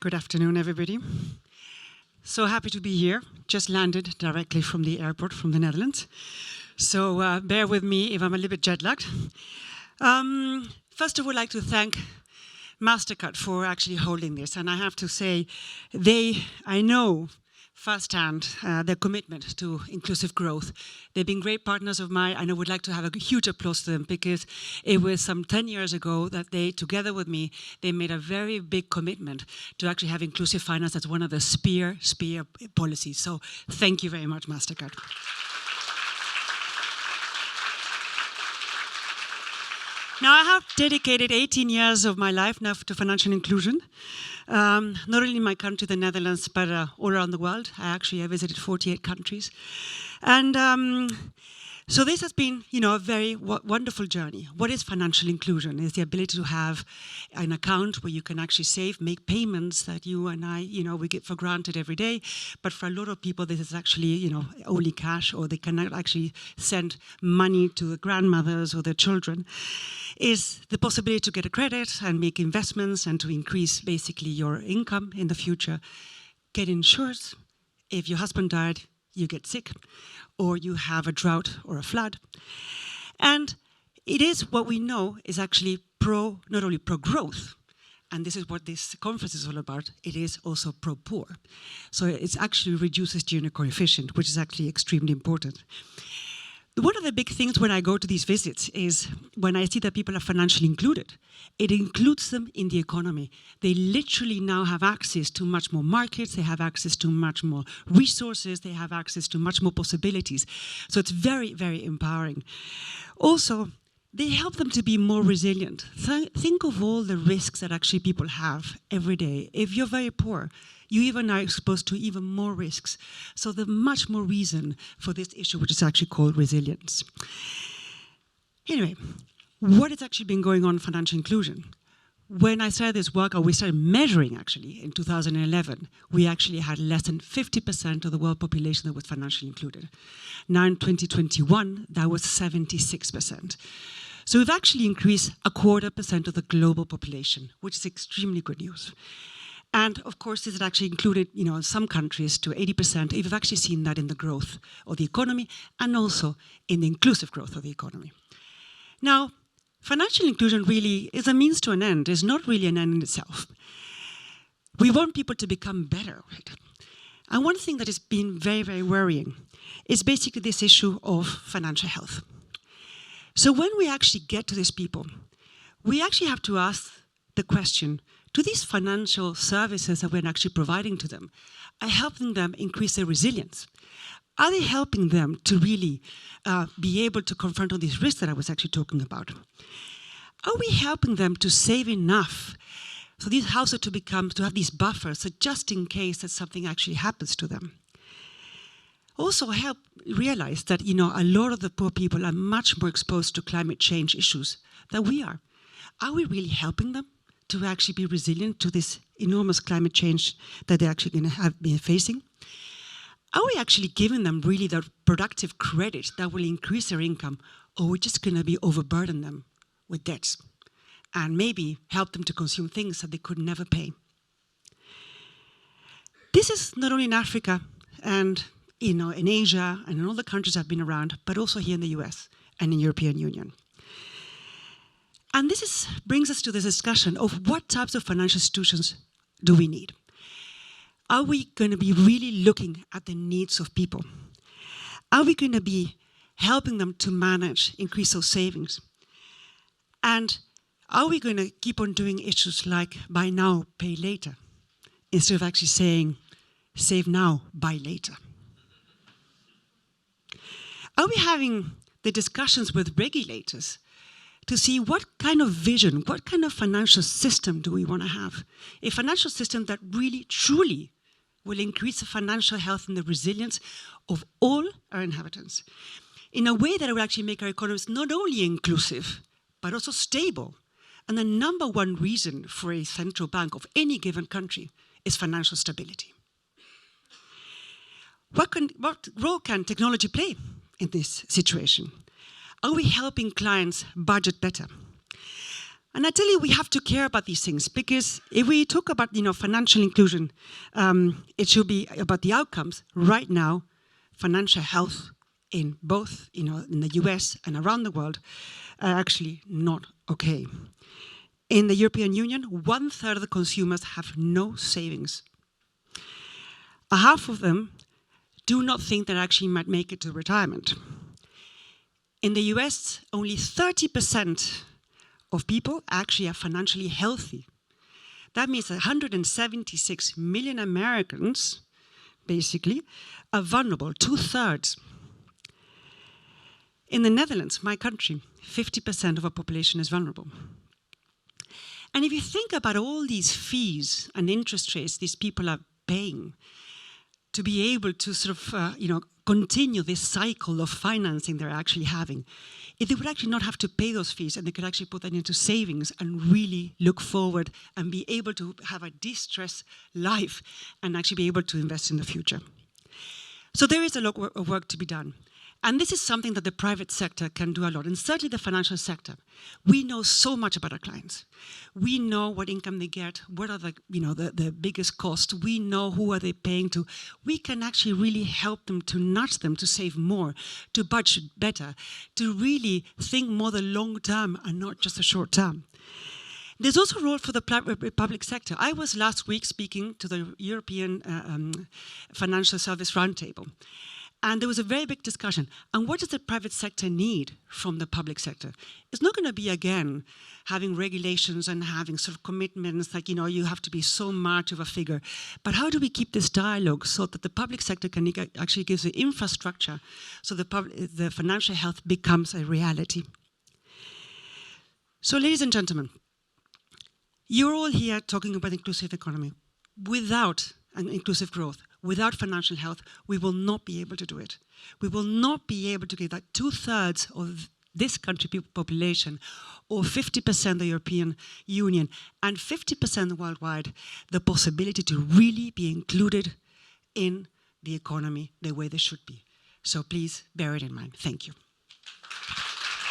Good afternoon, everybody. So happy to be here. Just landed directly from the airport from the Netherlands. So bear with me if I'm a little bit jet-lagged. First of all, I'd like to thank Mastercard for actually holding this. And I have to say, I know firsthand their commitment to inclusive growth. They've been great partners of mine, and I would like to have a huge applause to them because it was some 10 years ago that they, together with me, they made a very big commitment to actually have inclusive finance as one of the spear policies. So thank you very much, Mastercard. Now, I have dedicated 18 years of my life now to financial inclusion, not only in my country, the Netherlands, but all around the world. I visited 48 countries. And so this has been, a very wonderful journey. What is financial inclusion? It's the ability to have an account where you can actually save, make payments that you and I, we get for granted every day. But for a lot of people, this is actually, only cash, or they cannot actually send money to their grandmothers or their children. Is the possibility to get a credit and make investments and to increase basically your income in the future. Get insured. If your husband died, you get sick, or you have a drought or a flood. And it is what we know is actually not only pro-growth, and this is what this conference is all about, it is also pro-poor. So it actually reduces Gini coefficient, which is actually extremely important. One of the big things when I go to these visits is when I see that people are financially included, it includes them in the economy. They literally now have access to much more markets, they have access to much more resources, they have access to much more possibilities. So it's very, very empowering. Also, they help them to be more resilient. Think of all the risks that actually people have every day. If you're very poor, you even are exposed to even more risks. So there's much more reason for this issue, which is actually called resilience. Anyway, what has actually been going on in financial inclusion? When I started this work, or we started measuring actually in 2011, we actually had less than 50% of the world population that was financially included. Now in 2021, that was 76%. So we've actually increased 0.25% of the global population, which is extremely good news. And of course, this is actually included, in some countries to 80%. We've actually seen that in the growth of the economy and also in the inclusive growth of the economy. Now, financial inclusion really is a means to an end. It's not really an end in itself. We want people to become better, right? And one thing that has been very, very worrying is basically this issue of financial health. So when we actually get to these people, we actually have to ask the question, do these financial services that we're actually providing to them, are helping them increase their resilience? Are they helping them to really be able to confront all these risks that I was actually talking about? Are we helping them to save enough for these households to have these buffers, so just in case that something actually happens to them? Also help realize that, a lot of the poor people are much more exposed to climate change issues than we are. Are we really helping them to actually be resilient to this enormous climate change that they're actually going to have been facing? Are we actually giving them really the productive credit that will increase their income, or are we just going to be overburden them with debts and maybe help them to consume things that they could never pay? This is not only in Africa and in Asia and in all the countries I've been around, but also here in the US and in the European Union. And this brings us to this discussion of what types of financial institutions do we need? Are we going to be really looking at the needs of people? Are we going to be helping them to manage, increase those savings? And are we going to keep on doing issues like buy now, pay later, instead of actually saying save now, buy later? Are we having the discussions with regulators to see what kind of vision, what kind of financial system do we want to have? A financial system that really, truly will increase the financial health and the resilience of all our inhabitants in a way that it will actually make our economies not only inclusive, but also stable. And the number one reason for a central bank of any given country is financial stability. What role can technology play in this situation? Are we helping clients budget better? And I tell you, we have to care about these things, because if we talk about, financial inclusion, it should be about the outcomes. Right now, financial health in both, in the US and around the world, are actually not okay. In the European Union, 1/3 of the consumers have no savings. Half of them do not think they actually might make it to retirement. In the US, only 30% of people actually are financially healthy. That means that 176 million Americans, basically, are vulnerable, 2/3. In the Netherlands, my country, 50% of our population is vulnerable. And if you think about all these fees and interest rates these people are paying to be able to sort of, continue this cycle of financing they're actually having, if they would actually not have to pay those fees and they could actually put that into savings and really look forward and be able to have a de-stress life and actually be able to invest in the future. So there is a lot of work to be done. And this is something that the private sector can do a lot, and certainly the financial sector. We know so much about our clients. We know what income they get, what are the biggest costs. We know who are they paying to. We can actually really help them, to nudge them to save more, to budget better, to really think more the long term and not just the short term. There's also a role for the public sector. I was last week speaking to the European Financial Service Roundtable. And there was a very big discussion. And what does the private sector need from the public sector? It's not going to be, again, having regulations and having sort of commitments like, you have to be so much of a figure. But how do we keep this dialogue so that the public sector can actually give the infrastructure so the financial health becomes a reality? So, ladies and gentlemen, you're all here talking about inclusive economy. Without an inclusive growth, without financial health, we will not be able to do it. We will not be able to give that 2/3 of this country population, or 50% of the European Union, and 50% worldwide, the possibility to really be included in the economy the way they should be. So please bear it in mind. Thank you.